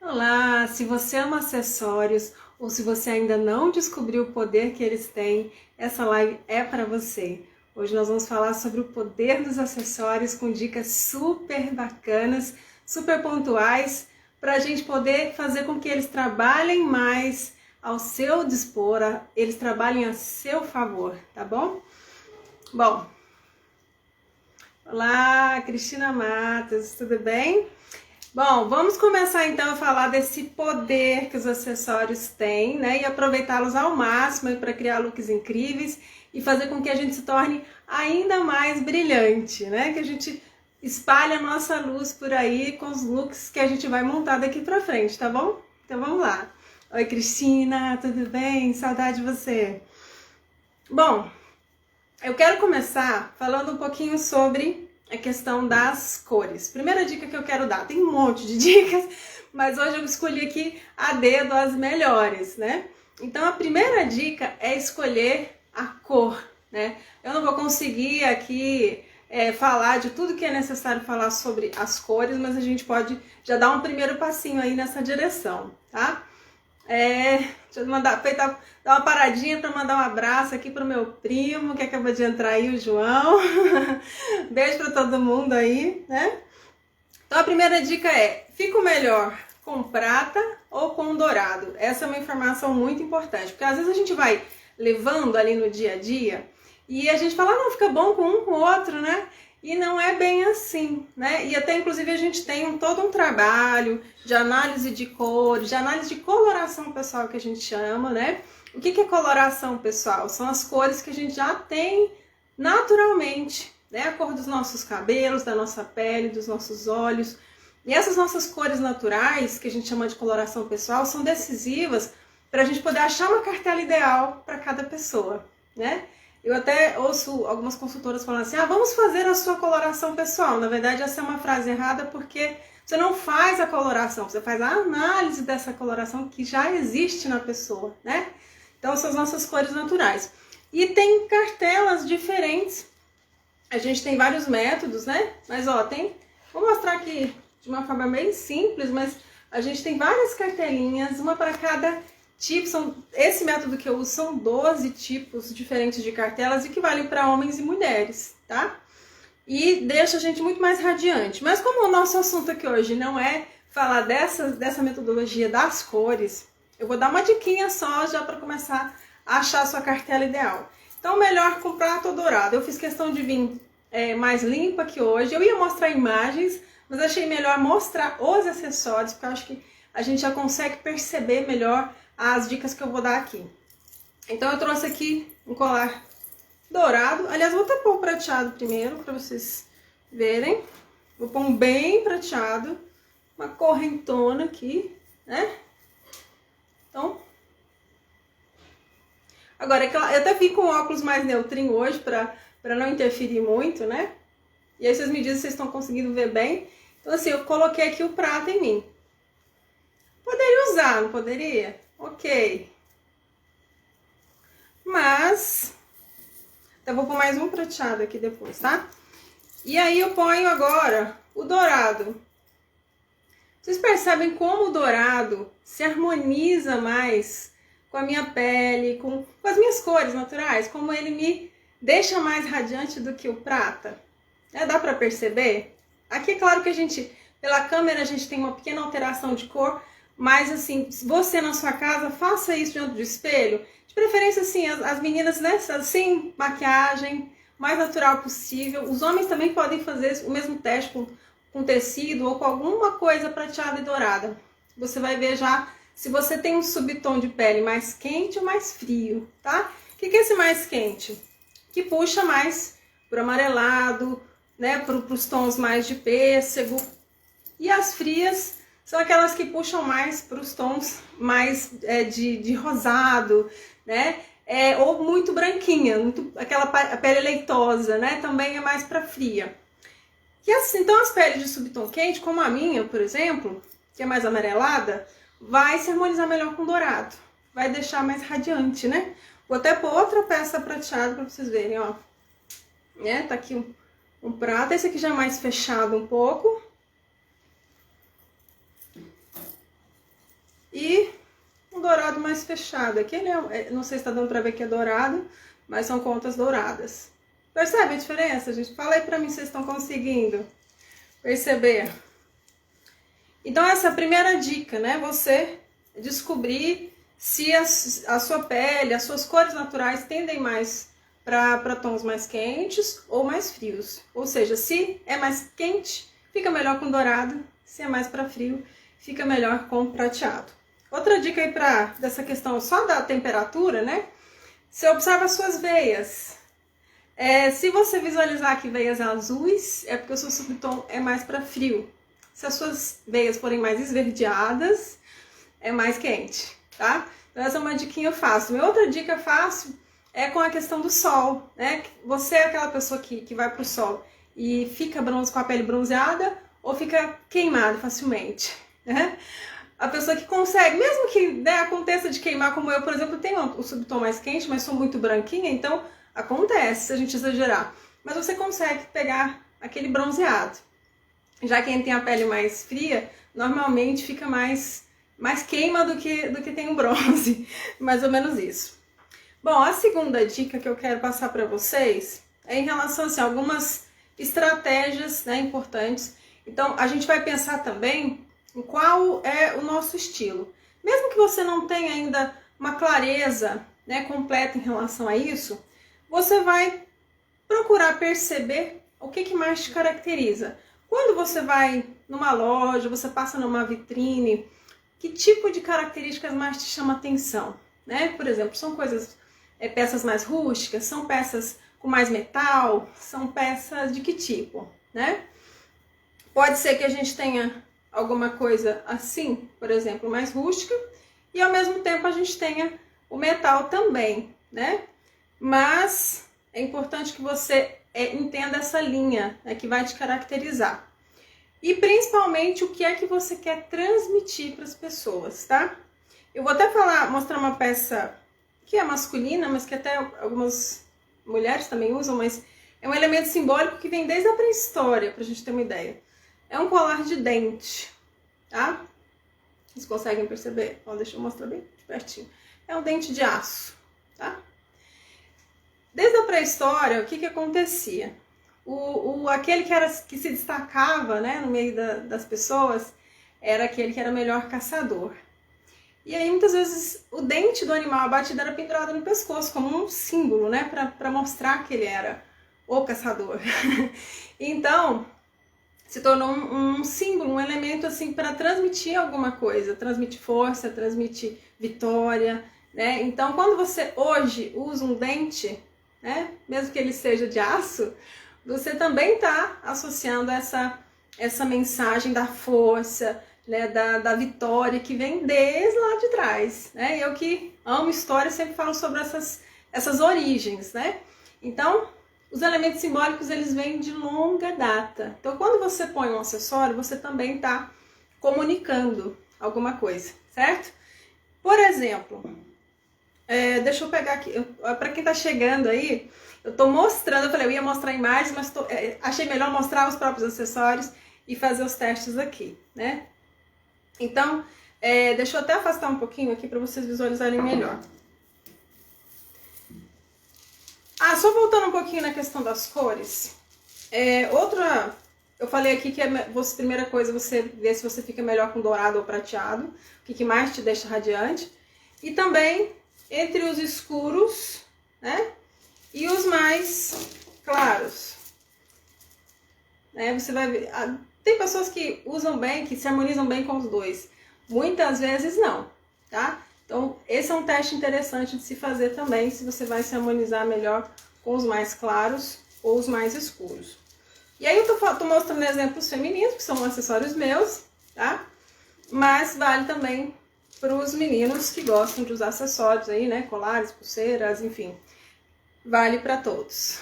Olá, se você ama acessórios ou se você ainda não descobriu o poder que eles têm, essa live é para você. Hoje nós vamos falar sobre o poder dos acessórios com dicas super bacanas, super pontuais, para a gente poder fazer com que eles trabalhem mais ao seu dispor, eles trabalhem a seu favor, tá bom? Bom, olá, Cristina Matos, tudo bem? Bom, vamos começar então a falar desse poder que os acessórios têm, né? E aproveitá-los ao máximo para criar looks incríveis e fazer com que a gente se torne ainda mais brilhante, né? Que a gente espalhe a nossa luz por aí com os looks que a gente vai montar daqui pra frente, tá bom? Então vamos lá. Oi, Cristina, tudo bem? Saudade de você. Bom, eu quero começar falando um pouquinho sobre a questão das cores. Primeira dica que eu quero dar, tem um monte de dicas, mas hoje eu escolhi aqui a dedo as melhores, né? Então a primeira dica é escolher a cor, né? Eu não vou conseguir aqui falar de tudo que é necessário falar sobre as cores, mas a gente pode já dar um primeiro passinho aí nessa direção, tá? Deixa eu dar uma paradinha para mandar um abraço aqui pro meu primo que acabou de entrar aí, o João. Beijo para todo mundo aí, né? Então a primeira dica é: fica melhor com prata ou com dourado? Essa é uma informação muito importante, porque às vezes a gente vai levando ali no dia a dia e a gente fala, não, fica bom com um com o outro, né? E não é bem assim, né? E até inclusive a gente tem todo um trabalho de análise de cores, de análise de coloração pessoal que a gente chama, né? O que é coloração pessoal? São as cores que a gente já tem naturalmente, né? A cor dos nossos cabelos, da nossa pele, dos nossos olhos. E essas nossas cores naturais, que a gente chama de coloração pessoal, são decisivas para a gente poder achar uma cartela ideal para cada pessoa, né? Eu até ouço algumas consultoras falando assim, vamos fazer a sua coloração pessoal. Na verdade, essa é uma frase errada porque você não faz a coloração, você faz a análise dessa coloração que já existe na pessoa, né? Então, são as nossas cores naturais. E tem cartelas diferentes. A gente tem vários métodos, né? Mas, vou mostrar aqui de uma forma bem simples, mas a gente tem várias cartelinhas, uma para cada tipo. Esse método que eu uso são 12 tipos diferentes de cartelas e que valem para homens e mulheres, tá? E deixa a gente muito mais radiante. Mas como o nosso assunto aqui hoje não é falar dessa metodologia das cores, eu vou dar uma diquinha só já para começar a achar a sua cartela ideal. Então, melhor com prata ou dourado. Eu fiz questão de vir mais limpa que hoje. Eu ia mostrar imagens, mas achei melhor mostrar os acessórios, porque eu acho que a gente já consegue perceber melhor as dicas que eu vou dar aqui. Então eu trouxe aqui um colar dourado. Aliás, vou até pôr o prateado primeiro para vocês verem. Vou pôr um bem prateado, uma correntona aqui, né? Então, agora eu até vim com óculos mais neutrinho hoje para não interferir muito, né? E aí vocês me dizem se vocês estão conseguindo ver bem. Então assim, eu coloquei aqui o prata em mim. Poderia usar, não poderia? Ok. Mas eu vou pôr mais um prateado aqui depois, tá? E aí eu ponho agora o dourado. Vocês percebem como o dourado se harmoniza mais com a minha pele, com as minhas cores naturais? Como ele me deixa mais radiante do que o prata? Dá pra perceber? Aqui é claro que pela câmera a gente tem uma pequena alteração de cor, mas assim, você na sua casa, faça isso diante do espelho. De preferência assim, as meninas, né, sem maquiagem, mais natural possível. Os homens também podem fazer o mesmo teste com tecido ou com alguma coisa prateada e dourada. Você vai ver já se você tem um subtom de pele mais quente ou mais frio, tá? O que é esse mais quente? Que puxa mais pro amarelado, né, pros tons mais de pêssego. E as frias são aquelas que puxam mais para os tons mais de rosado, né? Ou muito branquinha, aquela pele leitosa, né? Também é mais para fria. E assim, então as peles de subtom quente, como a minha, por exemplo, que é mais amarelada, vai se harmonizar melhor com dourado. Vai deixar mais radiante, né? Vou até pôr outra peça prateada para vocês verem, ó. Tá aqui um prata, esse aqui já é mais fechado um pouco. e um dourado mais fechado. Aqui ele não sei se está dando para ver que é dourado, mas são contas douradas. Percebe a diferença, gente? Fala aí para mim se vocês estão conseguindo perceber. Então essa é a primeira dica, né? Você descobrir se a sua pele, as suas cores naturais tendem mais para tons mais quentes ou mais frios. Ou seja, se é mais quente, fica melhor com dourado. Se é mais para frio, fica melhor com prateado. Outra dica aí dessa questão só da temperatura, né? Você observa as suas veias. Se você visualizar aqui veias azuis, é porque o seu subtom é mais para frio. Se as suas veias forem mais esverdeadas, é mais quente, tá? Então essa é uma diquinha fácil. Minha outra dica fácil é com a questão do sol, né? Você é aquela pessoa que vai pro sol e fica com a pele bronzeada ou fica queimado facilmente, né? A pessoa que consegue, mesmo que, né, aconteça de queimar, como eu, por exemplo, tenho o subtom mais quente, mas sou muito branquinha, então acontece se a gente exagerar. Mas você consegue pegar aquele bronzeado. Já quem tem a pele mais fria, normalmente fica mais queima do que tem o bronze. Mais ou menos isso. Bom, a segunda dica que eu quero passar para vocês é em relação a algumas estratégias, né, importantes. Então, a gente vai pensar também em qual é o nosso estilo. Mesmo que você não tenha ainda uma clareza, né, completa em relação a isso, você vai procurar perceber o que mais te caracteriza. Quando você vai numa loja, você passa numa vitrine, que tipo de características mais te chama atenção, né? Por exemplo, são peças mais rústicas, são peças com mais metal, são peças de que tipo, né? Pode ser que a gente tenha alguma coisa assim, por exemplo, mais rústica, e ao mesmo tempo a gente tenha o metal também, né? Mas é importante que você entenda essa linha, né, que vai te caracterizar. E principalmente o que é que você quer transmitir para as pessoas, tá? Eu vou até mostrar uma peça que é masculina, mas que até algumas mulheres também usam, mas é um elemento simbólico que vem desde a pré-história, pra gente ter uma ideia. É um colar de dente, tá? Vocês conseguem perceber? Ó, deixa eu mostrar bem de pertinho. É um dente de aço, tá? Desde a pré-história, o que acontecia? Aquele que se destacava, né, no meio das pessoas era aquele que era melhor caçador. E aí, muitas vezes, o dente do animal abatido era pendurado no pescoço, como um símbolo, né, para mostrar que ele era o caçador. Então, se tornou um símbolo, um elemento assim para transmitir alguma coisa, transmitir força, transmitir vitória, né? Então, quando você hoje usa um dente, né, mesmo que ele seja de aço, você também está associando essa mensagem da força, né, da vitória que vem desde lá de trás, né? Eu que amo história sempre falo sobre essas origens, né? Então, os elementos simbólicos, eles vêm de longa data. Então, quando você põe um acessório, você também está comunicando alguma coisa, certo? Por exemplo, deixa eu pegar aqui, para quem está chegando aí, eu estou mostrando, eu falei, eu ia mostrar imagens, mas achei melhor mostrar os próprios acessórios e fazer os testes aqui, né? Então, deixa eu até afastar um pouquinho aqui para vocês visualizarem melhor. Só voltando um pouquinho na questão das cores, eu falei aqui que primeira coisa você vê se você fica melhor com dourado ou prateado, o que mais te deixa radiante, e também entre os escuros, né, e os mais claros, né, você vai ver, tem pessoas que usam bem, que se harmonizam bem com os dois, muitas vezes não, tá? Então, esse é um teste interessante de se fazer também, se você vai se harmonizar melhor com os mais claros ou os mais escuros. E aí eu tô mostrando exemplos femininos, que são acessórios meus, tá? Mas vale também para os meninos que gostam de usar acessórios aí, né? Colares, pulseiras, enfim. Vale para todos.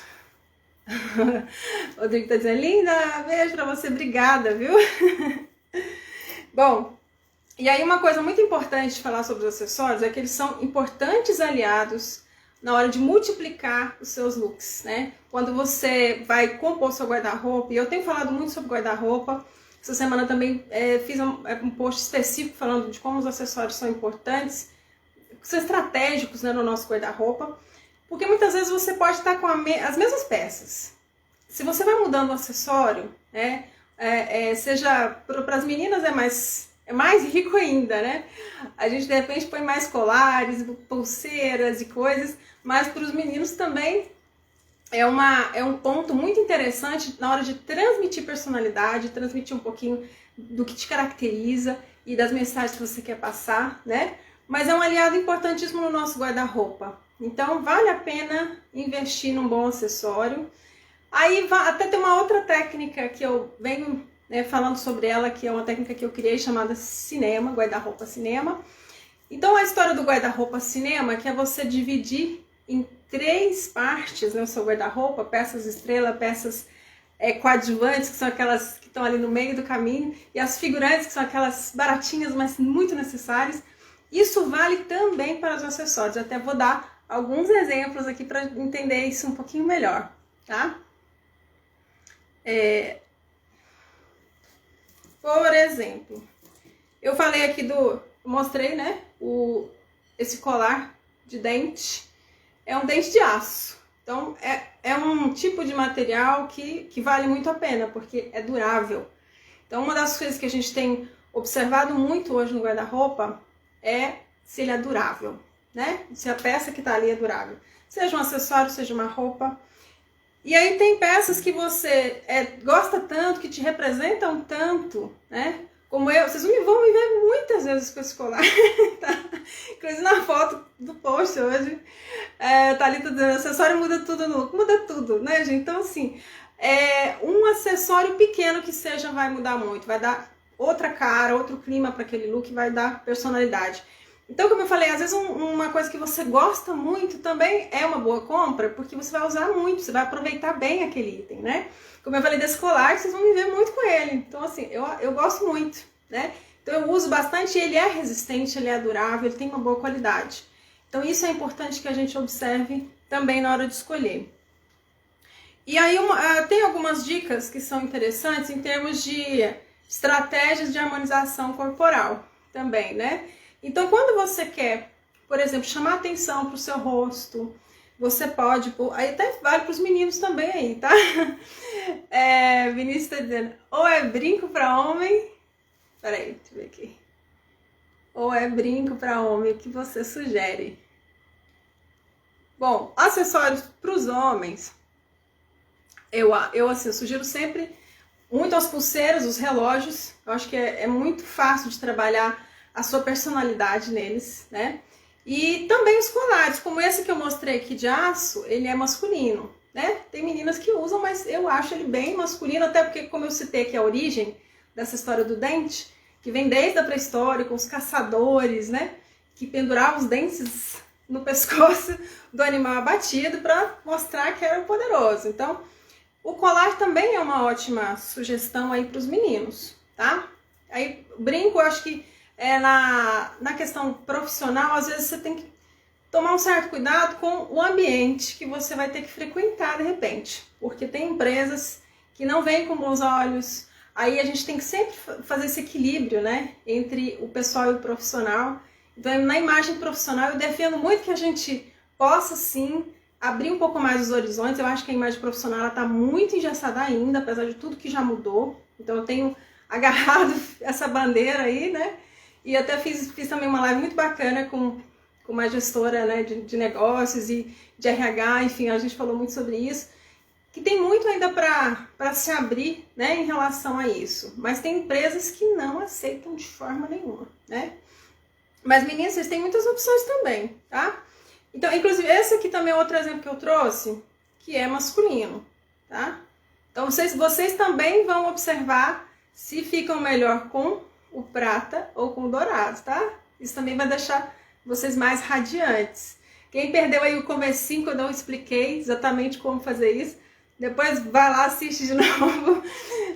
O Rodrigo tá dizendo, linda, beijo pra você, obrigada, viu? Bom, e aí uma coisa muito importante de falar sobre os acessórios é que eles são importantes aliados na hora de multiplicar os seus looks, né? Quando você vai compor seu guarda-roupa, e eu tenho falado muito sobre guarda-roupa, Essa semana também fiz um post específico falando de como os acessórios são importantes, são estratégicos, né, no nosso guarda-roupa, porque muitas vezes você pode estar com as mesmas peças. Se você vai mudando o acessório, né, seja para as meninas é mais rico ainda, né? A gente de repente põe mais colares, pulseiras e coisas, mas para os meninos também é um ponto muito interessante na hora de transmitir personalidade, transmitir um pouquinho do que te caracteriza e das mensagens que você quer passar, né? Mas é um aliado importantíssimo no nosso guarda-roupa. Então vale a pena investir num bom acessório. Aí até tem uma outra técnica que eu venho, né, falando sobre ela, que é uma técnica que eu criei chamada cinema, guarda-roupa cinema. Então a história do guarda-roupa cinema, que é você dividir em 3 partes, né, o seu guarda-roupa, peças estrela, peças coadjuvantes, que são aquelas que estão ali no meio do caminho, e as figurantes, que são aquelas baratinhas, mas muito necessárias. Isso vale também para os acessórios. Eu até vou dar alguns exemplos aqui para entender isso um pouquinho melhor, tá? Por exemplo, eu falei aqui mostrei, né, esse colar de dente, é um dente de aço. Então, é um tipo de material que vale muito a pena, porque é durável. Então, uma das coisas que a gente tem observado muito hoje no guarda-roupa é se ele é durável, né? Se a peça que tá ali é durável. Seja um acessório, seja uma roupa. E aí tem peças que você gosta tanto, que te representam tanto, né? Como eu, vocês vão me ver muitas vezes com esse colar, tá? Inclusive na foto do post hoje, tá ali tudo dizendo, acessório muda tudo no look, muda tudo, né, gente? Então, assim, um acessório pequeno que seja vai mudar muito, vai dar outra cara, outro clima para aquele look, vai dar personalidade. Então, como eu falei, às vezes uma coisa que você gosta muito também é uma boa compra, porque você vai usar muito, você vai aproveitar bem aquele item, né? Como eu falei desse colar, vocês vão me ver muito com ele. Então, assim, eu gosto muito, né? Então, eu uso bastante, ele é resistente, ele é durável, ele tem uma boa qualidade. Então, isso é importante que a gente observe também na hora de escolher. E aí, tem algumas dicas que são interessantes em termos de estratégias de harmonização corporal também, né? Então, quando você quer, por exemplo, chamar atenção para o seu rosto, você pode, aí até vale para os meninos também aí, tá? Vinícius está dizendo, ou é brinco para homem, peraí, deixa eu ver aqui. Ou é brinco para homem, o que você sugere? Bom, acessórios para os homens, eu sugiro sempre muito as pulseiras, os relógios. Eu acho que é muito fácil de trabalhar a sua personalidade neles, né? E também os colares, como esse que eu mostrei aqui de aço, ele é masculino, né? Tem meninas que usam, mas eu acho ele bem masculino, até porque, como eu citei aqui a origem dessa história do dente, que vem desde a pré-história, com os caçadores, né? Que penduravam os dentes no pescoço do animal abatido para mostrar que era poderoso. Então, o colar também é uma ótima sugestão aí para os meninos, tá? Aí, brinco, eu acho que na questão profissional, às vezes você tem que tomar um certo cuidado com o ambiente que você vai ter que frequentar de repente, porque tem empresas que não veem com bons olhos. Aí a gente tem que sempre fazer esse equilíbrio, né, entre o pessoal e o profissional. Então, na imagem profissional, eu defendo muito que a gente possa, sim, abrir um pouco mais os horizontes. Eu acho que a imagem profissional está muito engessada ainda, apesar de tudo que já mudou. Então, eu tenho agarrado essa bandeira aí, né, e até fiz também uma live muito bacana com uma gestora, né, de negócios e de RH, enfim, a gente falou muito sobre isso, que tem muito ainda para se abrir, né, em relação a isso. Mas tem empresas que não aceitam de forma nenhuma, né? Mas, meninas, vocês têm muitas opções também, tá? Então, inclusive, esse aqui também é outro exemplo que eu trouxe, que é masculino, tá? Então, vocês também vão observar se ficam melhor com o prata ou com o dourado, tá? Isso também vai deixar vocês mais radiantes. Quem perdeu aí o comecinho, quando eu expliquei exatamente como fazer isso, depois vai lá, assiste de novo.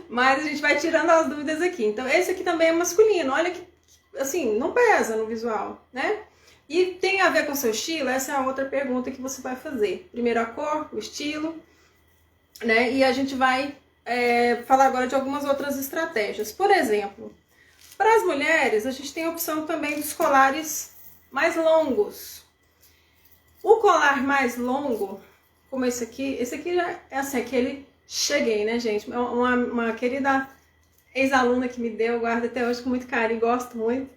Mas a gente vai tirando as dúvidas aqui. Então, esse aqui também é masculino. Olha que, assim, não pesa no visual, né? E tem a ver com o seu estilo? Essa é a outra pergunta que você vai fazer. Primeiro a cor, o estilo, né? E a gente vai falar agora de algumas outras estratégias. Por exemplo, para as mulheres, a gente tem a opção também dos colares mais longos. O colar mais longo, como esse aqui já é assim, aquele cheguei, né, gente? Uma querida ex-aluna que me deu, eu guardo até hoje com muito carinho, gosto muito.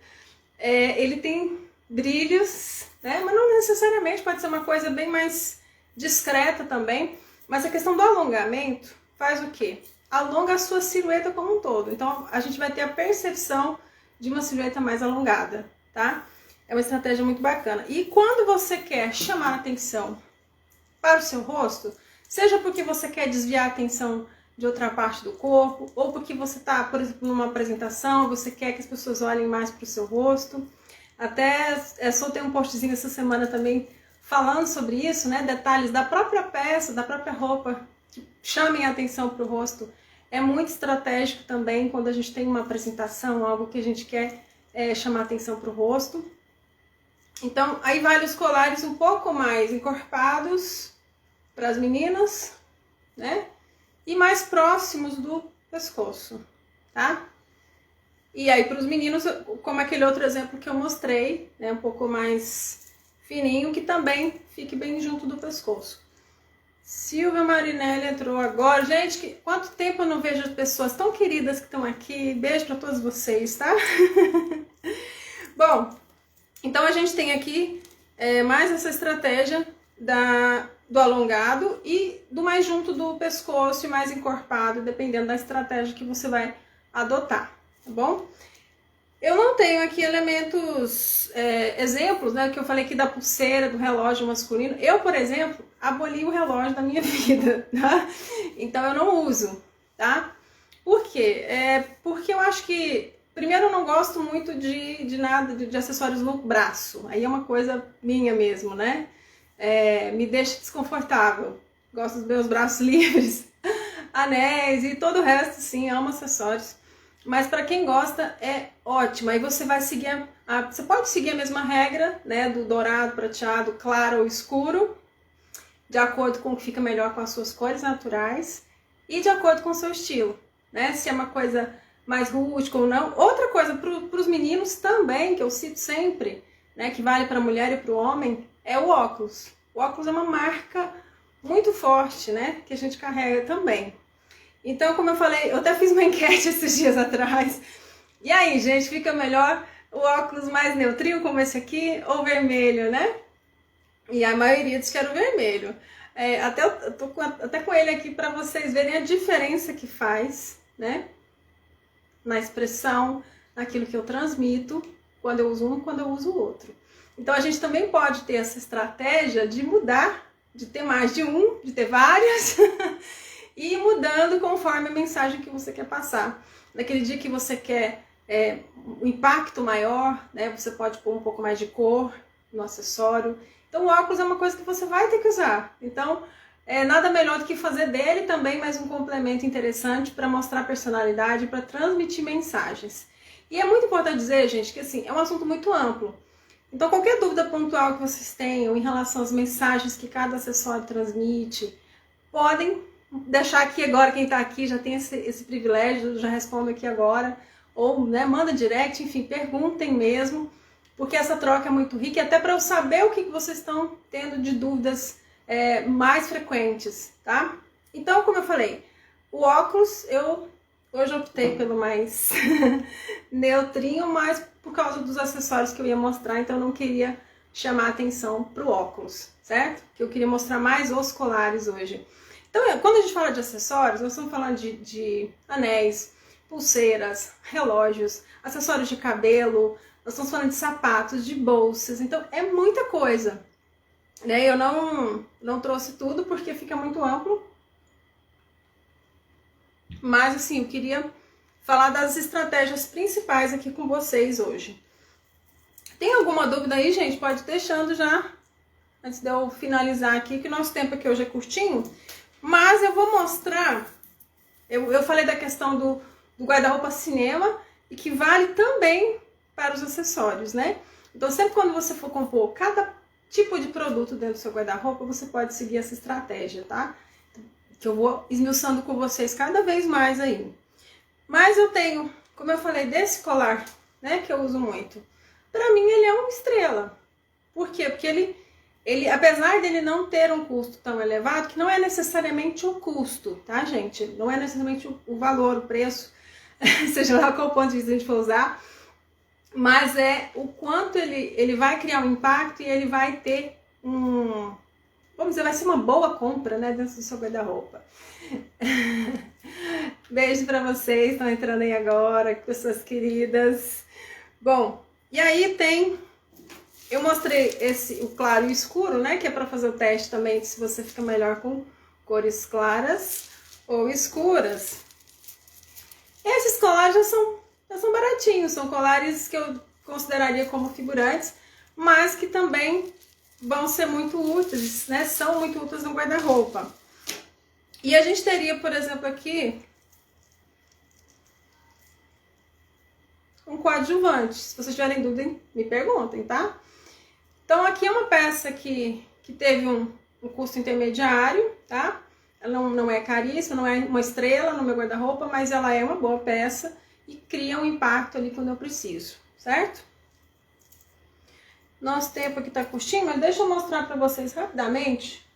Ele tem brilhos, né? Mas não necessariamente, pode ser uma coisa bem mais discreta também. Mas a questão do alongamento faz o quê? Alonga a sua silhueta como um todo. Então, a gente vai ter a percepção de uma silhueta mais alongada, tá? É uma estratégia muito bacana. E quando você quer chamar a atenção para o seu rosto, seja porque você quer desviar a atenção de outra parte do corpo, ou porque você está, por exemplo, numa apresentação, você quer que as pessoas olhem mais para o seu rosto. Até soltei um postzinho essa semana também falando sobre isso, né? Detalhes da própria peça, da própria roupa, que chamem a atenção para o rosto. É muito estratégico também quando a gente tem uma apresentação, algo que a gente quer chamar a atenção para o rosto. Então, aí vale os colares um pouco mais encorpados para as meninas, né? E mais próximos do pescoço, tá? E aí para os meninos, como aquele outro exemplo que eu mostrei, né? Um pouco mais fininho, que também fique bem junto do pescoço. Silvia Marinelli entrou agora. Gente, quanto tempo eu não vejo as pessoas tão queridas que estão aqui. Beijo para todos vocês, tá? Bom, então a gente tem aqui mais essa estratégia do alongado e do mais junto do pescoço e mais encorpado, dependendo da estratégia que você vai adotar, tá bom? Eu não tenho aqui elementos, exemplos, né, que eu falei aqui da pulseira, do relógio masculino. Eu, por exemplo, aboli o relógio da minha vida, tá? Então eu não uso, tá? Por quê? Porque eu acho que, primeiro, eu não gosto muito de nada, de acessórios no braço. Aí é uma coisa minha mesmo, né? Me deixa desconfortável. Gosto dos meus braços livres, anéis e todo o resto, sim, amo acessórios. Mas para quem gosta é ótimo. Aí você vai seguir você pode seguir a mesma regra, né, do dourado, prateado, claro ou escuro, de acordo com o que fica melhor com as suas cores naturais e de acordo com o seu estilo, né? Se é uma coisa mais rústica ou não. Outra coisa para os meninos também, que eu cito sempre, né, que vale para a mulher e para o homem, é o óculos. O óculos é uma marca muito forte, né, que a gente carrega também. Então, como eu falei, eu até fiz uma enquete esses dias atrás. E aí, gente, fica melhor o óculos mais neutrinho, como esse aqui, ou vermelho, né? E a maioria diz que era o vermelho. Eu tô até com ele aqui para vocês verem a diferença que faz, né? Na expressão, naquilo que eu transmito, quando eu uso um e quando eu uso o outro. Então, a gente também pode ter essa estratégia de mudar, de ter mais de um, de ter várias... E ir mudando conforme a mensagem que você quer passar. Naquele dia que você quer um impacto maior, né, você pode pôr um pouco mais de cor no acessório. Então o óculos é uma coisa que você vai ter que usar. Então nada melhor do que fazer dele também mais um complemento interessante para mostrar personalidade, para transmitir mensagens. E é muito importante dizer, gente, que assim, é um assunto muito amplo. Então qualquer dúvida pontual que vocês tenham em relação às mensagens que cada acessório transmite, podem deixar aqui agora, quem tá aqui já tem esse privilégio, já respondo aqui agora, ou né, manda direct, enfim, perguntem mesmo, porque essa troca é muito rica, e até para eu saber o que vocês estão tendo de dúvidas mais frequentes, tá? Então, como eu falei, o óculos, eu hoje optei pelo mais neutrinho, mas por causa dos acessórios que eu ia mostrar, então eu não queria chamar atenção pro óculos, certo? Que eu queria mostrar mais os colares hoje. Então, quando a gente fala de acessórios, nós estamos falando de anéis, pulseiras, relógios, acessórios de cabelo, nós estamos falando de sapatos, de bolsas, então é muita coisa. Né? Eu não trouxe tudo porque fica muito amplo, mas assim, eu queria falar das estratégias principais aqui com vocês hoje. Tem alguma dúvida aí, gente? Pode ir deixando já, antes de eu finalizar aqui, que o nosso tempo aqui hoje é curtinho. Mas eu vou mostrar, eu falei da questão do guarda-roupa cinema e que vale também para os acessórios, né? Então sempre quando você for compor cada tipo de produto dentro do seu guarda-roupa, você pode seguir essa estratégia, tá? que eu vou esmiuçando com vocês cada vez mais aí. Mas eu tenho, como eu falei, desse colar, né, que eu uso muito. Pra mim ele é uma estrela. Por quê? Porque ele, apesar dele não ter um custo tão elevado, que não é necessariamente o custo, tá, gente? Não é necessariamente o valor, o preço, seja lá qual ponto de vista a gente for usar, mas é o quanto ele vai criar um impacto e ele vai ter vamos dizer, vai ser uma boa compra, né, dentro do seu guarda-roupa. Beijo pra vocês, estão entrando aí agora, pessoas queridas. Bom, e aí eu mostrei o claro e o escuro, né, que é pra fazer o teste também, se você fica melhor com cores claras ou escuras. Esses colares já são baratinhos, são colares que eu consideraria como figurantes, mas que também vão ser muito úteis, né? São muito úteis no guarda-roupa. E a gente teria, por exemplo, aqui um coadjuvante. Se vocês tiverem dúvida, me perguntem, tá? Então aqui é uma peça que teve um custo intermediário, tá? Ela não é caríssima, não é uma estrela no meu guarda-roupa, mas ela é uma boa peça e cria um impacto ali quando eu preciso, certo? Nosso tempo aqui tá curtinho, mas deixa eu mostrar pra vocês rapidamente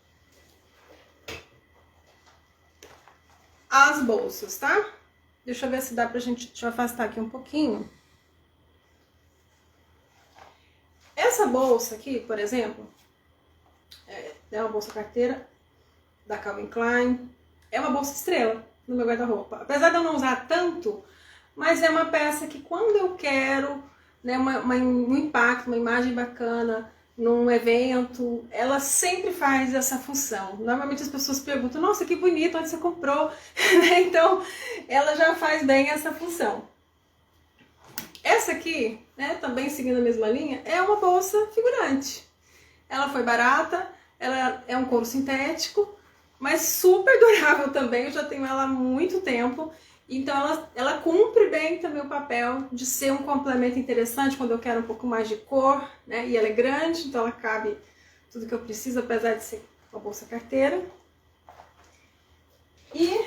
as bolsas, tá? Deixa eu ver se dá pra gente, deixa eu afastar aqui um pouquinho. Essa bolsa aqui, por exemplo, é uma bolsa carteira da Calvin Klein, é uma bolsa estrela no meu guarda-roupa. Apesar de eu não usar tanto, mas é uma peça que quando eu quero, né, um impacto, uma imagem bacana num evento, ela sempre faz essa função. Normalmente as pessoas perguntam, nossa, que bonito, onde você comprou? Então, ela já faz bem essa função. Essa aqui, né, também seguindo a mesma linha, é uma bolsa figurante. Ela foi barata, ela é um couro sintético, mas super durável também, eu já tenho ela há muito tempo. Então ela cumpre bem também o papel de ser um complemento interessante quando eu quero um pouco mais de cor, né? E ela é grande, então ela cabe tudo que eu preciso, apesar de ser uma bolsa carteira. E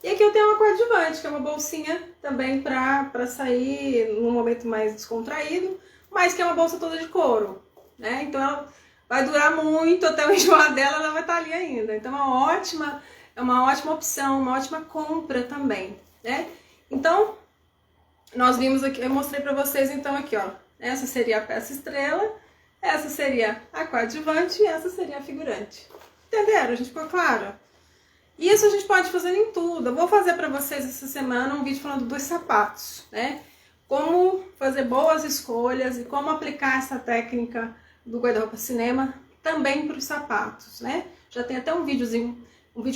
aqui eu tenho uma coadjuvante, que é uma bolsinha também para sair num momento mais descontraído, mas que é uma bolsa toda de couro, né? Então ela vai durar muito, até o enjoar dela ela vai estar ali ainda. Então é uma ótima opção, uma ótima compra também, né? Então, nós vimos aqui, eu mostrei pra vocês então aqui, ó. Essa seria a peça estrela, essa seria a coadjuvante e essa seria a figurante. Entenderam? A gente ficou claro? Isso a gente pode fazer em tudo. Eu vou fazer pra vocês essa semana um vídeo falando dos sapatos, né? Como fazer boas escolhas e como aplicar essa técnica do guarda-roupa cinema também para os sapatos, né? Já tem até um vídeo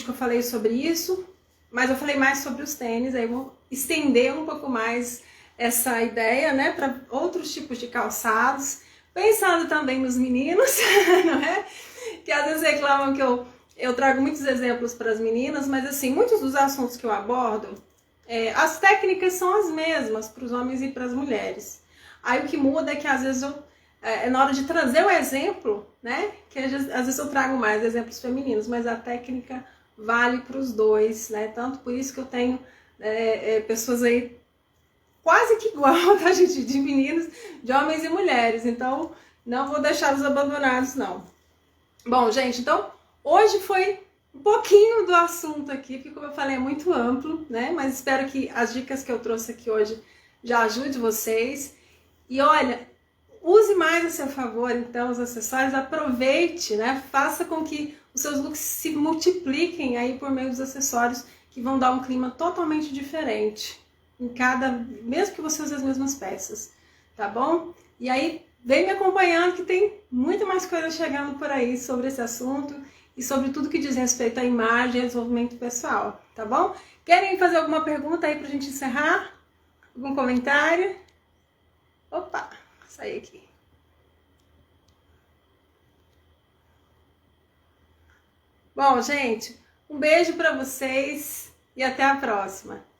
que eu falei sobre isso, mas eu falei mais sobre os tênis, aí eu vou estender um pouco mais essa ideia, né, para outros tipos de calçados, pensando também nos meninos, não é? Que às vezes reclamam que eu trago muitos exemplos para as meninas, mas assim, muitos dos assuntos que eu abordo, as técnicas são as mesmas para os homens e para as mulheres. Aí o que muda é que às vezes na hora de trazer o exemplo, né? Que às vezes eu trago mais exemplos femininos, mas a técnica vale para os dois, né? Tanto por isso que eu tenho pessoas aí quase que igual, tá, gente? De meninos, de homens e mulheres. Então, não vou deixá-los abandonados, não. Bom, gente, então, hoje foi um pouquinho do assunto aqui, porque como eu falei, é muito amplo, né? Mas espero que as dicas que eu trouxe aqui hoje já ajude vocês. E olha, use mais a seu favor, então, os acessórios, aproveite, né? Faça com que os seus looks se multipliquem aí por meio dos acessórios, que vão dar um clima totalmente diferente mesmo que você use as mesmas peças, tá bom? E aí, vem me acompanhando que tem muito mais coisa chegando por aí sobre esse assunto e sobre tudo que diz respeito à imagem e desenvolvimento pessoal, tá bom? Querem fazer alguma pergunta aí pra gente encerrar? Algum comentário? Opa, saí aqui. Bom, gente, um beijo pra vocês e até a próxima.